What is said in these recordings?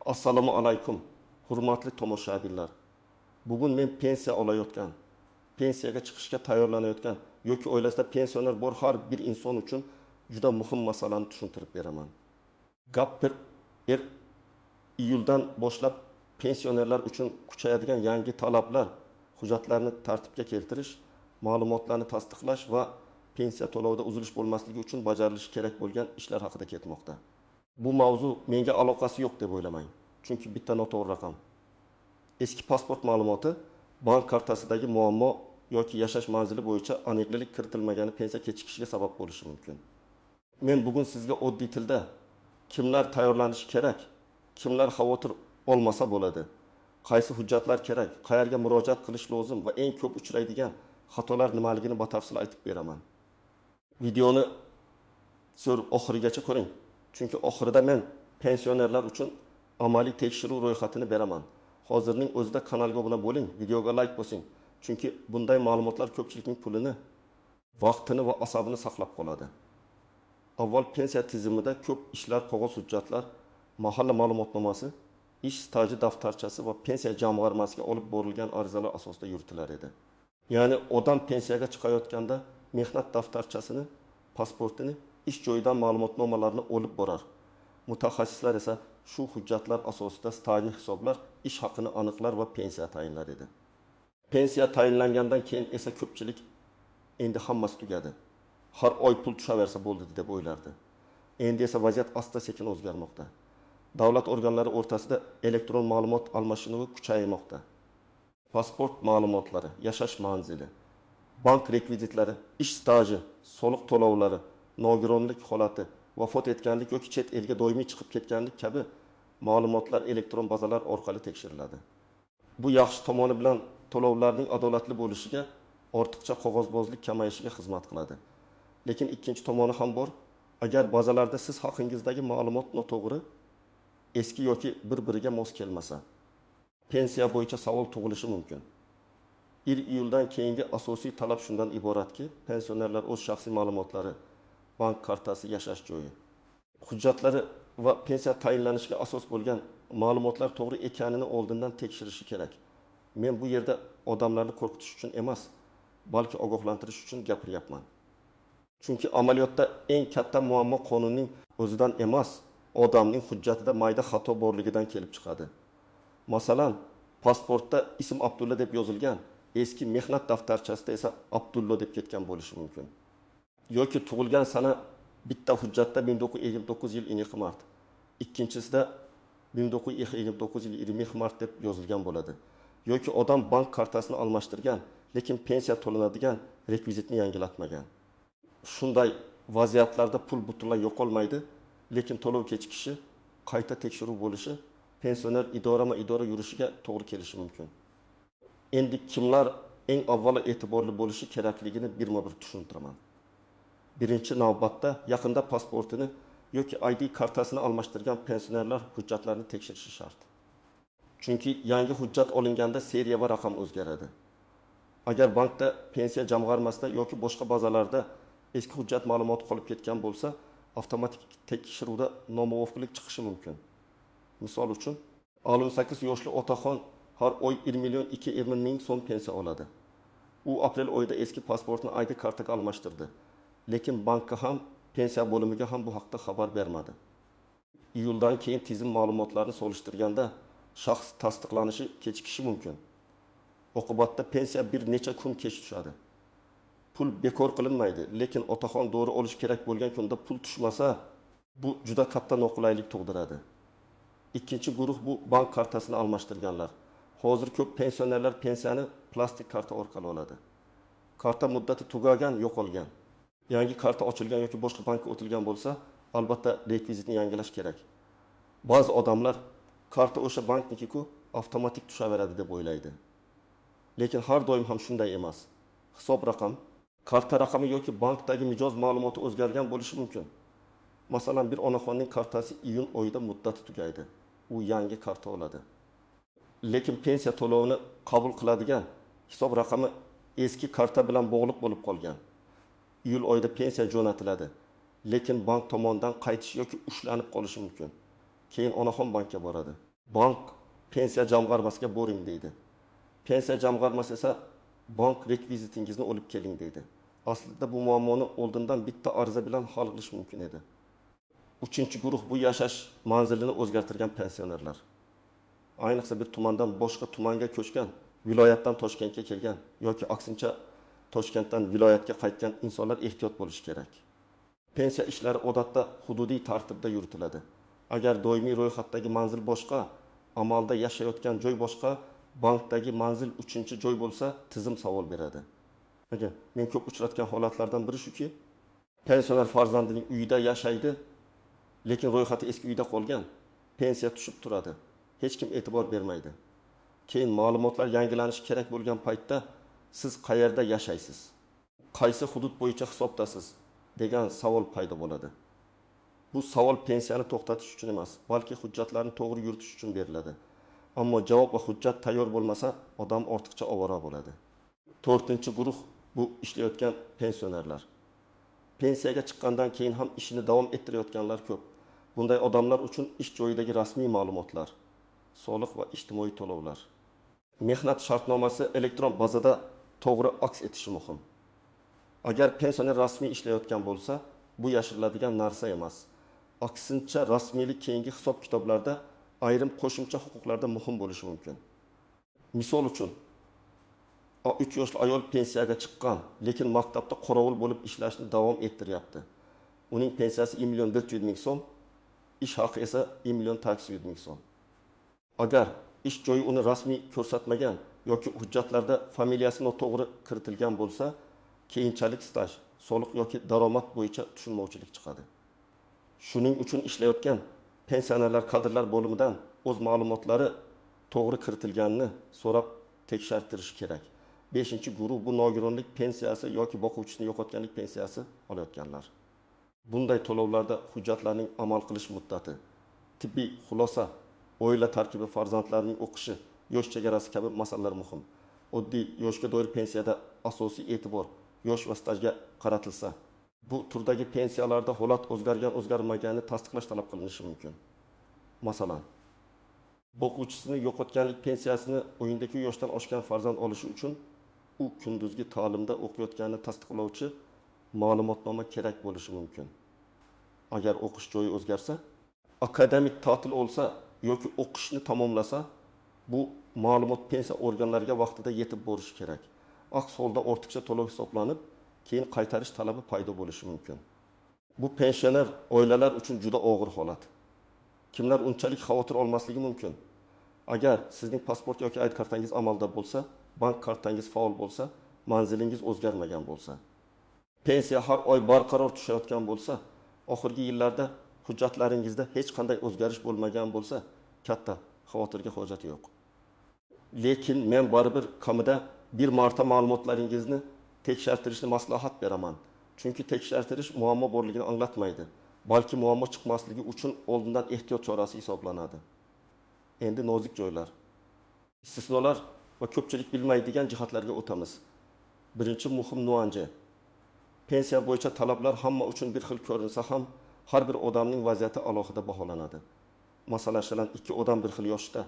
Assalomu alaykum, hurmatli tomoshabinlar. Bugun men pensiya olayotgan, pensiyaga chiqishga tayyorlanayotgan yoki oilasida pensioner bor har bir inson uchun juda muhim masalani tushuntirib beraman. Gap bir iyuldan boshlab pensionerlar uchun kuchayadigan yangi talablar, hujjatlarni tartibga keltirish, ma'lumotlarni tasdiqlash va pensiya to'lovida uzilish bo'lmasligi uchun bajarilishi kerak bo'lgan ishlar haqida ketmoqda. Bu mavzu menga aloqasi yo'q deb o'ylamang. Chunki bitta noto'g'ri raqam. Eski pasport ma'lumoti bank kartasidagi muammo yoki yashash manzili bo'yicha aniqlik kiritilmagani pensiya kechikishiga sabab bo'lishi mumkin. Men bugun sizga oddiy tilda kimlar tayyorlanishi kerak, kimlar xavotir olmasa bo'ladi, qaysi hujjatlar kerak, qayerga murojaat qilish lozim va eng ko'p uchraydigan xatolar nimaligini batafsil aytib beraman. Videoni oxirigacha ko'ring. Chunki oxirida men pensionerlar uchun amaliy tekshiruv ro'yxatini beraman. Hozirning o'zida kanalga obuna bo'ling, videoga like bosing. Chunki bunday ma'lumotlar ko'pchilikning pulini, vaqtini va asabini saqlab qoladi. Avval pensiya tizimida ko'p ishlar, qog'oz hujjatlar, mahalla ma'lumotnomasi, ish staji daftarchasi va pensiya jamg'armasiga olib borilgan arizalar asosida yuritilar edi. Ya'ni odam pensiyaga chiqayotganda mehnat daftarchasini, pasportini, ish joyidan ma'lumotnomalarini olib borar. Mutaxassislar esa shu hujjatlar asosida stajni hisoblar, ish haqini aniqlar va pensiya tayinlar edi. Pensiya tayinlangandan keyin esa ko'pchilik endi hammasi tugadi. Har oy pul tushaversa bo'ldi deb o'ylardi. Endi esa vaziyat asta-sekin o'zgarmoqda. Davlat organlari o'rtasida elektron ma'lumot almashinuvi kuchaymoqda. Pasport ma'lumotlari, yashash manzili, bank rekvizitlari, ish staji, soliq to'lovlari, nogironlik holati, vafot etganlik yoki chet elga doimiy chiqib ketganlik kabi ma'lumotlar elektron bazalar orqali tekshiriladi. Bu yaxshi tomoni bilan to'lovlarning adolatli bo'lishiga, ortiqcha qog'ozbozlik kamayishiga xizmat qiladi. Lekin ikkinchi tomoni ham bor. Agar bazalarda siz haqingizdagi ma'lumot noto'g'ri, eski yoki bir-biriga mos kelmasa, pensiya bo'yicha savol tug'ilishi mumkin. 1 iyuldan keyingi asosiy talab shundan iboratki, pensionerlar o'z shaxsiy ma'lumotlari, bank kartasi, yashash joyi, hujjatlari va pensiya tayinlanishiga asos bo'lgan ma'lumotlar to'g'ri ekanini oldindan tekshirishi kerak. Men bu yerda odamlarni qo'rqitish uchun emas, balki ogohlantirish uchun gapiryapman. Chunki amaliyotda eng katta muammo qonunning o'zidan emas, odamning hujjatida mayda xato borligidan kelib chiqadi. Masalan, pasportda ism Abdulla deb yozilgan, eski mehnat daftarchasida esa Abdullo deb ketgan bo'lishi mumkin. Yoki tug'ilgan sana bitta hujjatda 1959 yil 20 mart, ikkinchisida 1959 yil 20 mart deb yozilgan bo'ladi. Yoki odam bank kartasini almashtirgan, lekin pensiya to'lanadigan rekvizitni yangilatmagan. Shunday vaziyatlarda pul butunlay yo'qolmaydi, lekin to'lov kechikishi, qayta tekshiruv bo'lishi pensioner idora yurishiga to'g'ri kelishi mumkin. Endi kimlar eng avvalo e'tiborli bo'lishi kerakligini birma-bir tushuntiraman. Birinchi navbatda yaqinda pasportini yoki ID kartasini almashtirgan pensionerlar hujjatlarini tekshirishi shart. Chunki yangi hujjat olinganda seriya va raqam o'zgaradi. Agar bankda, pensiya jamg'armasida yoki boshqa bazalarda eski hujjat ma'lumoti qolib ketgan bo'lsa, avtomatik tekshiruvda nomuvofiqlik chiqishi mumkin. Misol uchun, 68 yoshli otaxon har oy 1 million 220 ming so'm pensiya oladi. U aprel oyida eski pasportni ID kartaga almashtirdi. Lekin bankka ham, pensiya bo'limiga ham bu haqda xabar bermadi. Iyuldan keyin tizim ma'lumotlarini solishtirganda shaxs tasdiqlanishi kechikishi mumkin. Oqibatda pensiya bir necha kun kech tushadi. Pul bekor qilinmaydi, lekin otaxon dori olish kerak bo'lgan kunda pul tushmasa, bu juda katta noqulaylik tug'diradi. Ikkinchi guruh bu bank kartasini almashtirganlar. Hozir ko'p pensionerlar pensiyani plastik karta orqali oladi. Karta muddati tugagan, yo'qolgan. Yangi karta ochilgan yoki boshqa bankka o'tilgan bo'lsa, albatta rekvizitni yangilash kerak. Ba'zi odamlar karta o'sha bankniki-ku avtomatik tushaveradi deb o'ylaydi. Lekin har doim ham shunday emas. Hisob raqam, karta raqami yoki bankdagi mijoz ma'lumoti o'zgargan bo'lishi mumkin. Masalan, bir onaxonning kartasi iyun oyida muddati tugaydi. U yangi karta oladi. Lekin pensiya to'lovini qabul qiladigan hisob raqami eski karta bilan bog'liq bo'lib qolgan. Iyul oyida pensiya jo'natiladi, lekin bank tomonidan qaytish yoki ushlanib qolishi mumkin. keyin onaxon bankka boradi. Bank pensiya jamg'armasiga boring deydi. Pensiya jamg'armasi esa bank rekvizitingizni olib keling deydi. Aslida bu muammoni oldindan bitta ariza bilan hal qilish mumkin edi. Uchinchi guruh bu yashash manzilini o'zgartirgan pensionerlar. Ayniqsa bir tumandan boshqa tumanga ko'chgan, viloyatdan Toshkentga kelgan yoki aksincha Toshkentdan viloyatga qaytgan insonlar ehtiyot bo'lishi kerak. Pensiya ishlari odatda hududiy tartibda yuritiladi. Agar doimiy ro'yxatdagi manzil boshqa, amalda yashayotgan joy boshqa, bankdagi manzil 3-joy bo'lsa, tizim savol beradi. Men ko'p uchratgan holatlardan biri shuki, pensioner farzandining uyida yashaydi, lekin ro'yxati eski uyda qolgan, pensiya tushib turadi. Hech kim e'tibor bermaydi. Keyin ma'lumotlar yangilanishi kerak bo'lgan paytda siz qayerda yashaysiz? Qaysi hudud bo'yicha hisobdasiz? degan savol paydo bo'ladi. Bu savol pensiyani to'xtatish uchun emas, balki hujjatlarni to'g'ri yuritish uchun beriladi. Ammo javob va hujjat tayyor bo'lmasa, odam ortiqcha ovora bo'ladi. 4-guruh bu ishlayotgan pensionerlar. Pensiyaga chiqqandan keyin ham ishini davom ettirayotganlar ko'p. Bunday odamlar uchun ish joyidagi rasmiy ma'lumotlar, soliq va ijtimoiy to'lovlar, mehnat shartnomasi elektron bazada to'g'ri aks etishi muhim. Agar pensioner rasmiy ishlayotgan bo'lsa, bu yashiriladigan narsa emas. Aksincha rasmiylik keyingi hisob-kitoblarda ayrim qo'shimcha huquqlarda muhim bo'lishi mumkin. Misol uchun, 3 yoshli ayol pensiyaga chiqqan, lekin maktabda qorovul bo'lib ishlashni davom ettiryapti. Uning pensiyasi 1.400.000 so'm, ish haqi esa 1.800.000 so'm. Agar ish joyi uni rasmiy ko'rsatmagan yoki hujjatlarda familiyasi noto'g'ri kiritilgan bo'lsa, keyinchalik staj, soliq yoki daromad bo'yicha tushunmovchilik chiqadi. Shuning uchun ishlayotgan pensionerlar kadrlar bo'limidan o'z ma'lumotlari to'g'ri kiritilganini so'rab tekshirtirish kerak. 5-guruh bu nogironlik pensiyasi yoki boquvchisini yo'qotganlik pensiyasi olayotganlar. Bunday to'lovlarda hujjatlarning amal qilish muddati, tibbiy xulosa, oila tarkibi, farzandlarning o'qishi, yosh chegarasi kabi masalalar muhim. Oddiy yoshga doir pensiyada asosiy e'tibor yosh va stajga qaratilsa, bu turdagi pensiyalarda holat o'zgarmaganini tasdiqlash talab qilinishi mumkin. Masalan, boquvchisini yo'qotganlik pensiyasini o'yindagi yoshdan oshgan farzand olishi uchun u kunduzgi ta'limda o'qiyotganini tasdiqlovchi ma'lumotnoma kerak bo'lishi mumkin. Agar o'qish joyi o'zgarsa, akademik ta'til olsa yoki o'qishni tamomlasa, bu ma'lumot pensiya organlariga vaqtida yetib borishi kerak. Aks holda ortiqcha to'lov hisoblanib, keyin qaytarish talabi paydo bo'lishi mumkin. Bu pensioner oilalar uchun juda og'ir holat. Kimlar unchalik xavotir olmasligi mumkin? Agar sizning pasport yoki ID kartangiz amalda bo'lsa, bank kartangiz faol bo'lsa, manzilingiz o'zgarmagan bo'lsa, pensiya har oy barqaror tushayotgan bo'lsa, oxirgi yillarda hujjatlaringizda hech qanday o'zgarish bo'lmagan bo'lsa, katta xavotirga hojat yo'q. Lekin men baribir kamida bir marta ma'lumotlaringizni tekshirtirishni maslahat beraman. Chunki tekshirtirish muammo borligini anglatmaydi, balki muammo chiqmasligi uchun oldindan ehtiyot chorasi hisoblanadi. Endi nozik joylar, istisnolar va ko'pchilik bilmaydigan jihatlarga o'tamiz. Birinchi muhim nuance. Pensiya bo'yicha talablar hamma uchun bir xil ko'rinsa ham, har bir odamning vaziyati alohida baholanadi. Masalan, 2 odam bir xil yoshda,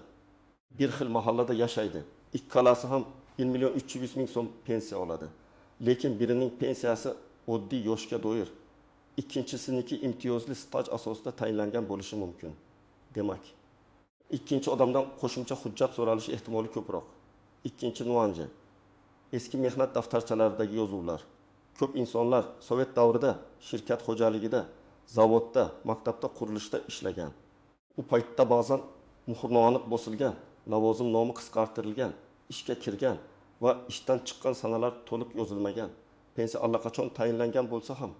bir xil mahallada yashaydi. Ikkalasi ham 1.300.000 so'm pensiya oladi. Lekin birining pensiyasi oddiy yoshga doir, ikkinchisiniki imtiyozli staj asosida tayinlangan bo'lishi mumkin. Demak, ikkinchi odamdan qo'shimcha hujjat so'ralishi ehtimoli ko'proq. Ikkinchi nuance. Eski mehnat daftarchalaridagi yozuvlar. Ko'p insonlar Sovet davrida shirkat xo'jaligida, zavodda, maktabda, qurilishda ishlagan. U paytda ba'zan muhrnoma bosilgan, lavozim nomi qisqartirilgan, ishga kirgan va ishdan chiqqan sanalar to'liq yozilmagan. Pensiya allaqachon tayinlangan bo'lsa ham,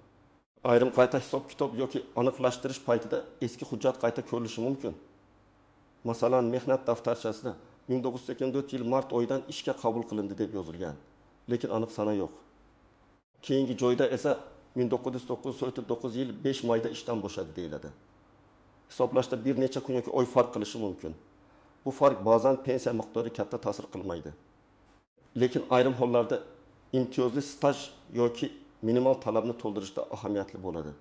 ayrim qayta hisob-kitob yoki aniqlashtirish paytida eski hujjat qayta ko'rilishi mumkin. Masalan, mehnat daftarchasida 1984 yil mart oyidan ishga qabul qilindi deb yozilgan, lekin aniq sana yo'q. Keyingi joyda esa 1909 yil 5 mayda ishdan bo'shadi deyiladi. Hisoblashda bir necha kun yoki oy farq qilishi mumkin. Bu farq ba'zan pensiya miqdoriga katta ta'sir qilmaydi. Lekin ayrim hollarda imtiyozli staj yoki minimal talabni to'ldirishda ahamiyatli bo'ladi.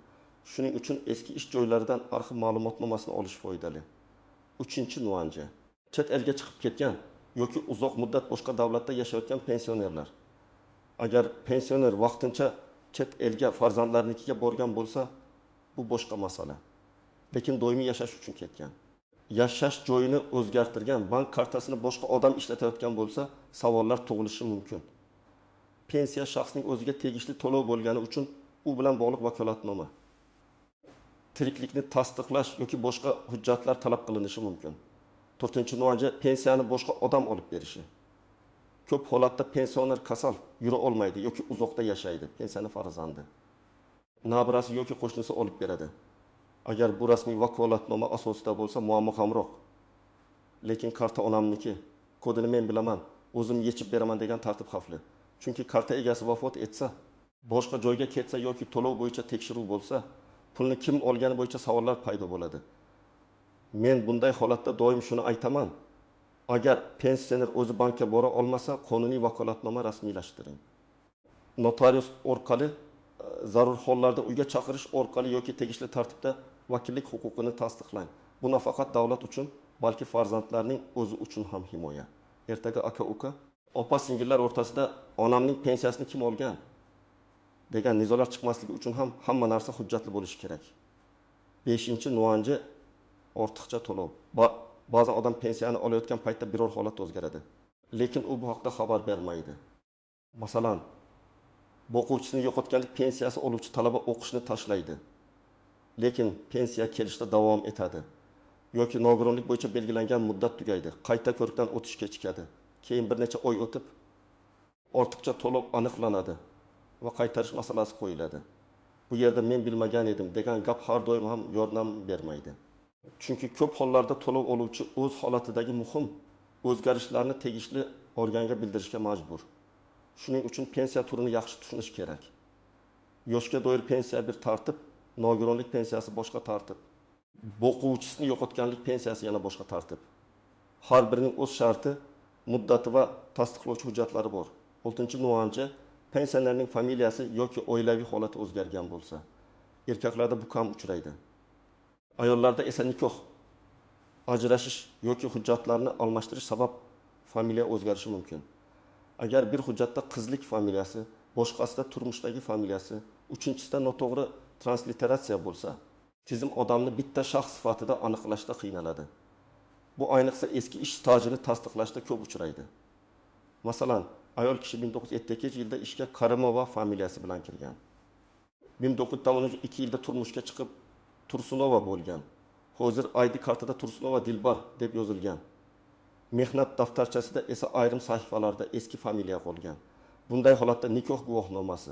Shuning uchun eski ish joylaridan arxiv ma'lumotnomasini olish foydali. Uchinchi nuanca. Chet elga chiqib ketgan yoki uzoq muddat boshqa davlatda yashayotgan pensionerlar. Agar pensioner vaqtincha chet elga farzandlarnikiga borgan bo'lsa, bu boshqa masala. Lekin doimiy yashash uchun ketgan. Yashash joyini o'zgartirgan, bank kartasini boshqa odam ishlatayotgan bo'lsa, savollar tug'ilishi mumkin. Pensiya shaxsning o'ziga tegishli to'lov bo'lgani uchun u bilan bog'liq vakolatnoma. Tiriklikni tasdiqlash yoki boshqa hujjatlar talab qilinishi mumkin. 4-nuanca pensiyani boshqa odam olib berishi. Ko'p holatda pensioner kasal, yura olmaydi yoki uzoqda yashaydi, pensiyani farzandi. Nabirasi yoki qo'shnisi olib beradi. Agar bu rasmiy vakolatnoma asosida bo'lsa, muammo kamroq. Lekin karta onamniki, kodini men bilaman, o'zim yechib beraman degan tartib xavfli. Chunki karta egasi vafot etsa, boshqa joyga ketsa yoki to'lov bo'yicha tekshiruv bo'lsa, pulni kim olgani bo'yicha savollar paydo bo'ladi. Men bunday holatda doim shuni aytaman. Agar pensioner o'zi bankka bora olmasa, qonuniy vakolatnoma rasmiylashtiring. Notarius orqali zarur hollarda uyga chaqirish orqali yoki tegishli tartibda vakillik huquqini tasdiqlang. Bu nafaqat davlat uchun, balki farzandlarning o'zi uchun ham himoya. Ertaga aka-uka, opa-singillar o'rtasida onamning pensiyasini kim olgan degan nizolar chiqmasligi uchun ham hamma narsa hujjatli bo'lishi kerak. 5-nuanca ortiqcha to'lov. Ba'zan odam pensiyani olayotgan paytda biror holat o'zgaradi. Lekin u bu haqda xabar bermaydi. Masalan, o'quvchisini yo'qotganlik pensiyasi oluvchi talaba o'qishni tashlaydi. Lekin pensiya kelishda davom etadi. Yoki nogironlik bo'yicha belgilangan muddat tugaydi. Qayta ko'rikdan o'tish kechikadi. Keyin bir necha oy o'tib ortiqcha to'lov aniqlanadi va qaytarish masalasi qo'yiladi. Bu yerda men bilmagan edim degan gap har doim ham yordam bermaydi. Chunki ko'p hollarda to'lov oluvchi o'z holatidagi muhim o'zgarishlarni tegishli organga bildirishga majbur. Shuning uchun pensiya turini yaxshi tushunish kerak. Yoshga doir pensiya bir tartib, nogironlik pensiyasi boshqa tartib. O'quvchisini yo'qotganlik pensiyasi yana boshqa tartib. Har birining o'z sharti, muddati va tasdiqlovchi hujjatlari bor. 6-nuanca pensionerning familiyasi yoki oilaviy holati o'zgargan bo'lsa, erkaklarda bu kam uchraydi. Ayollarda esa nikoh, ajrashish yoki hujjatlarni almashtirish sabab familiya o'zgarishi mumkin. Agar bir hujjatda qizlik familiyasi, boshqasida turmushdagi familiyasi, uchinchisida noto'g'ri transliteratsiya bo'lsa, tizim odamni bitta shaxs sifatida aniqlashda qiynaladi. Bu ayniqsa eski ish stajini tasdiqlashda ko'p uchraydi. Masalan, ayol kishi 1972-yilda ishga Karimova familiyasi bilan kirgan. 1992-yilda turmushga chiqib Tursunova bo'lgan. Hozir ID kartada Tursunova Dilbar deb yozilgan. Mehnat daftarchasida esa ayrim sahifalarda eski familiya qolgan. Bunday holatda nikoh guvohnomasi,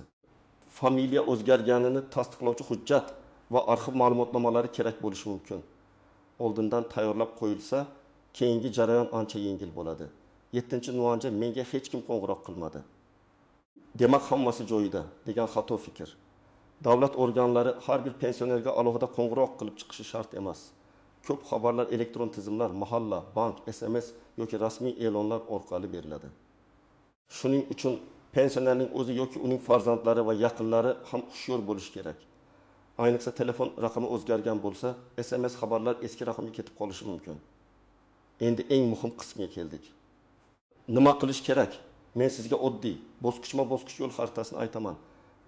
familiya o'zgarganini tasdiqlovchi hujjat va arxiv ma'lumotnomalari kerak bo'lishi mumkin. Oldindan tayyorlab qo'yilsa, keyingi jarayon ancha yengil bo'ladi. 7-nuanca menga hech kim qo'ng'iroq qilmadi. Demak, hammasi joyida degan xato fikr. Davlat organlari har bir pensionerga alohida qo'ng'iroq qilib chiqishi shart emas. Ko'p xabarlar elektron tizimlar, mahalla, bank, SMS yoki rasmiy e'lonlar orqali beriladi. Shuning uchun pensionerning o'zi yoki uning farzandlari va yaqinlari ham hushyor bo'lishi kerak. Ayniqsa telefon raqami o'zgargan bo'lsa, SMS xabarlar eski raqamga ketib qolishi mumkin. Endi eng muhim qismga keldik. Nima qilish kerak? Men sizga oddiy, bosqichma-bosqich yo'l xaritasini aytaman.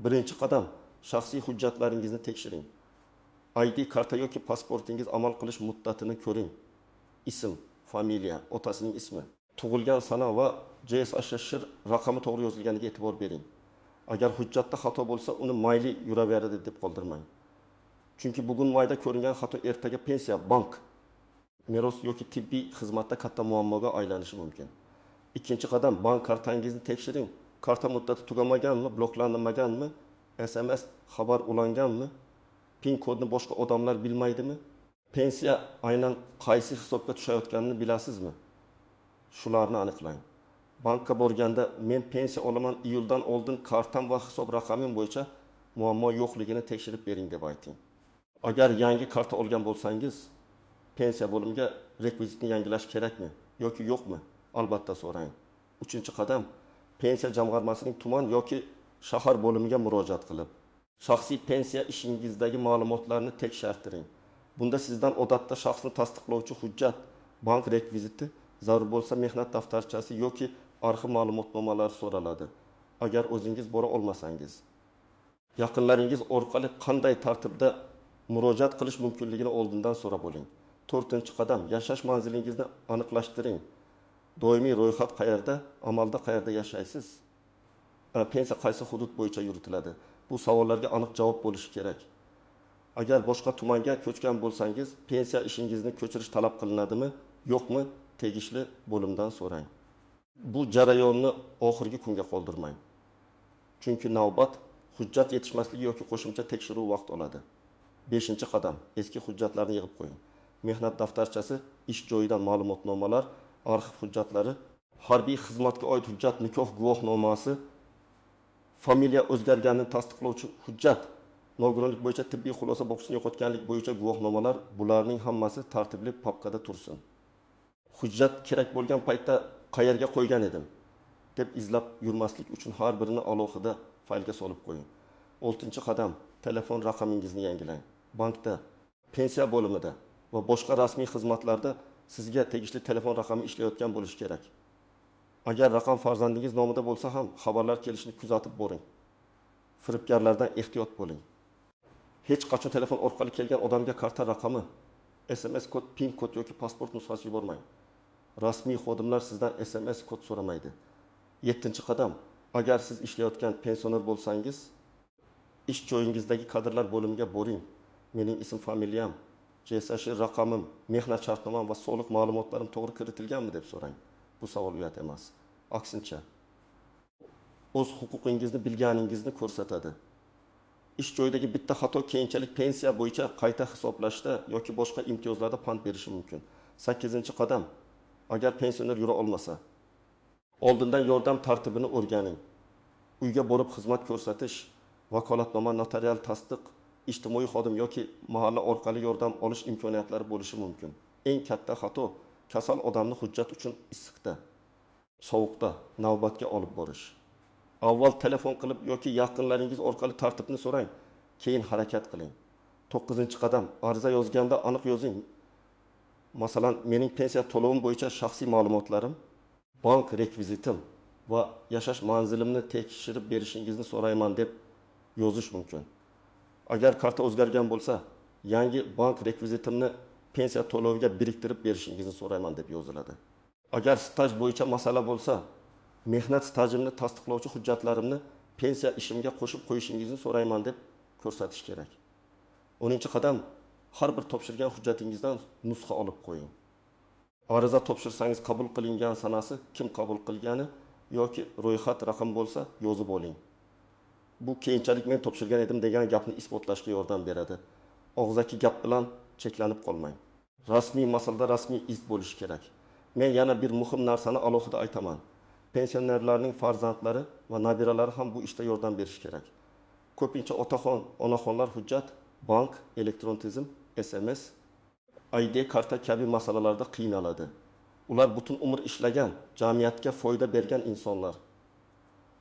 Birinchi qadam, shaxsiy hujjatlaringizni tekshiring. ID karta yoki pasportingiz amal qilish muddatini ko'ring. Ism, familiya, otasining ismi, tug'ilgan sana va JSHSHR raqami to'g'ri yozilganiga e'tibor bering. Agar hujjatda xato bo'lsa, uni mayli yuraveradi deb qoldirmang. Chunki bugun mayda ko'ringan xato ertaga pensiya, bank, meros yoki tibbiy xizmatda katta muammoga aylanishi mumkin. Ikkinchi qadam, bank kartangizni tekshiring. Karta muddati tugamaganmi, bloklanmaganmi, SMS xabar ulanganmi, PIN kodni boshqa odamlar bilmaydimi? Pensiya aynan qaysi hisobga tushayotganini bilasizmi? Shularni aniqlang. Bankka borganda men pensiya olaman, iyuldan oldin kartam va hisob raqamim bo'yicha muammo yo'qligini tekshirib bering deb ayting. Agar yangi karta olgan bo'lsangiz, pensiya bo'limiga rekvizitni yangilash kerakmi yoki yo'qmi? Albatta so'rang. 3-qadam, pensiya jamg'armasining tuman yoki shahar bo'limiga murojaat qilib, shaxsiy pensiya ishingizdagi ma'lumotlarni tekshirtiring. Bunda sizdan odatda shaxsni tasdiqlovchi hujjat, bank rekviziti, zarur bo'lsa mehnat daftarchasi yoki arxiv ma'lumotnomalari so'raladi. Agar o'zingiz bora olmasangiz, yaqinlaringiz orqali qanday tartibda murojaat qilish mumkinligini oldindan so'rab oling. 4-qadam, yashash manzilingizni aniqlashtiring. Doimiy ro'yxat qayerda, amalda qayerda yashaysiz? Pensiya qaysi hudud bo'yicha yuritiladi? Bu savollarga aniq javob bo'lishi kerak. Agar boshqa tumanga ko'chgan bo'lsangiz, pensiya ishingizni ko'chirish talab qilinadimi, yo'qmi? Tegishli bo'limdan so'rang. Bu jarayonni oxirgi kunga qoldirmang. Chunki navbat hujjat yetishmasligi yoki qo'shimcha tekshiruv vaqt oladi. 5-qadam, eski hujjatlarni yig'ib qo'ying. Mehnat daftarchasi, ish joyidan ma'lumotnomalar, arxiv hujjatlari, harbiy xizmatga oid hujjat, nikoh guvohnomasi, familiya o'zgarganini tasdiqlovchi hujjat, nogironlik bo'yicha tibbiy xulosa boqishni yo'qotganlik bo'yicha guvohnomalar, bularning hammasi tartibli papkada tursin. Hujjat kerak bo'lgan paytda qayerga qo'ygan edim deb izlab yurmaslik uchun har birini alohida faylga solib qo'ying. 6-qadam, telefon raqamingizni yangilang. Bankda, pensiya bo'limida va boshqa rasmiy xizmatlarda sizga tegishli telefon raqami ishlayotgan bo'lishi kerak. Agar raqam farzandingiz nomida bo'lsa ham xabarlar kelishini kuzatib boring. Firibgarlardan ehtiyot bo'ling. Hech qachon telefon orqali kelgan odamga karta raqami, SMS kod, PIN kod yoki pasport nusxasi yubormang. Rasmiy xodimlar sizdan SMS kod so'ramaydi. 7-qadam, agar siz ishlayotgan pensioner bo'lsangiz, ish joyingizdagi kadrlar bo'limiga boring. Mening ism, familiyam, JSH raqamim, mehnat shartnomam va soliq ma'lumotlarim to'g'ri kiritilganmi deb so'rang. Bu savol uyat emas. Aksincha, o'z huquqingizni bilganingizni ko'rsatadi. Ish joyidagi bitta xato keyinchalik pensiya bo'yicha qayta hisoblashda yoki boshqa imtiyozlarda pand berishi mumkin. 8-qadam, agar pensioner yura olmasa, oldindan yordam tartibini o'rganing. Uyga borib xizmat ko'rsatish, vakolatnoma, notarial tasdiq, ijtimoiy xodim yoki mahalla orqali yordam olish imkoniyatlari bo'lishi mumkin. Eng katta xato kasal odamni hujjat uchun issiqda, sovuqda navbatga olib borish. Avval telefon qilib yoki yaqinlaringiz orqali tartibni so'rang, keyin harakat qiling. 9-qadam, ariza yozganda aniq yozing. Masalan, mening pensiya to'lovim bo'yicha shaxsiy ma'lumotlarim, bank rekvizitim va yashash manzilimni tekshirib berishingizni so'rayman deb yozish mumkin. Agar karta o'zgargan bo'lsa, yangi bank rekvizitimni pensiya to'loviga biriktirib berishingizni so'rayman deb yoziladi. Agar staj bo'yicha masala bo'lsa, mehnat stajimni tasdiqlovchi hujjatlarimni pensiya ishimga qo'shib qo'yishingizni so'rayman deb ko'rsatish kerak. 10-qadam, har bir topshirgan hujjatingizdan nusxa olib qo'ying. Ariza topshirsangiz qabul qilingan sanasi, kim qabul qilgani yoki ro'yxat raqam bo'lsa yozib oling. Bu keyinchalik men topshirgan edim degan gapni isbotlashga yordam beradi. Og'zaki gap bilan cheklanib qolmang. Rasmiy masalada rasmiy iz bo'lishi kerak. Men yana bir muhim narsani alohida aytaman. Pensionerlarning farzandlari va nabiralari ham bu ishda yordam berish kerak. Ko'pincha otaxon, onaxonlar hujjat, bank, elektron tizim, SMS, ID karta kabi masalalarda qiynaladi. Ular butun umr ishlagan, jamiyatga foyda bergan insonlar.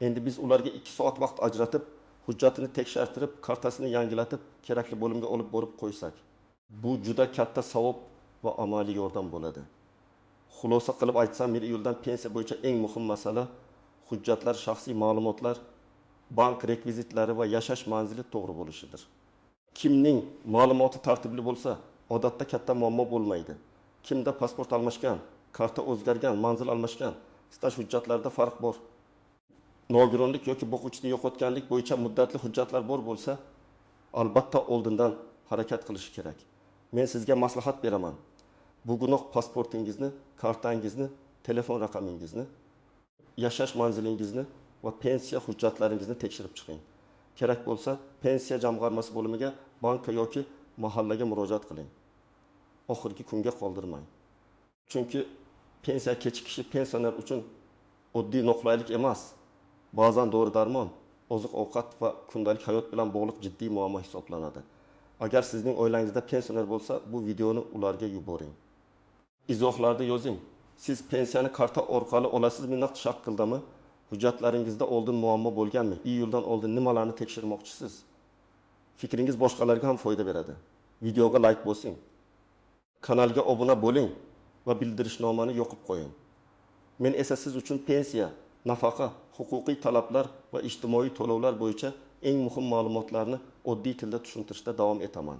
Endi biz ularga 2 soat vaqt ajratib, hujjatini tekshirtirib, kartasini yangilatib, kerakli bo'limga olib borib qo'ysak, bu juda katta savob va amaliy yordam bo'ladi. Xulosa qilib aytsam, 1 iyuldan pensiya bo'yicha eng muhim masala hujjatlar, shaxsiy ma'lumotlar, bank rekvizitlari va yashash manzili to'g'ri bo'lishidir. Kimning ma'lumoti tartibli bo'lsa, odatda katta muammo bo'lmaydi. Kimda pasport almashgan, karta o'zgargan, manzil almashgan, staj hujjatlarida farq bor. Nogironlik yoki boquvchini yo'qotganlik bo'yicha muddatli hujjatlar bor bo'lsa, albatta oldindan harakat qilish kerak. Men sizga maslahat beraman. Bugunoq pasportingizni, kartangizni, telefon raqamingizni, yashash manzilingizni va pensiya hujjatlaringizni tekshirib chiqing. Kerak bo'lsa, pensiya jamg'armasi bo'limiga, banka yoki mahallaga murojaat qiling. Oxirgi kunga qoldirmang. Chunki pensiya kechikishi pensioner uchun oddiy noqulaylik emas. Ba'zan dori-darmon, oziq-ovqat va kundalik hayot bilan bog'liq jiddiy muammo hisoblanadi. Agar sizning oilangizda pensioner bo'lsa, bu videoni ularga yuboring. Izohlarda yozing. Siz pensiyani karta orqali olasizmi naqd shaklidami? Hujjatlaringizda oldin muammo bo'lganmi? Iyuldan oldin nimalarni tekshirmoqchisiz? Fikringiz boshqalarga ham foyda beradi. Videoga like bosing. kanalga obuna bo'ling va bildirishnomani yoqib qo'ying. Men esa siz uchun pensiya, nafaqa, huquqiy talablar va ijtimoiy to'lovlar bo'yicha eng muhim ma'lumotlarni oddiy tilda tushuntirishda davom etaman.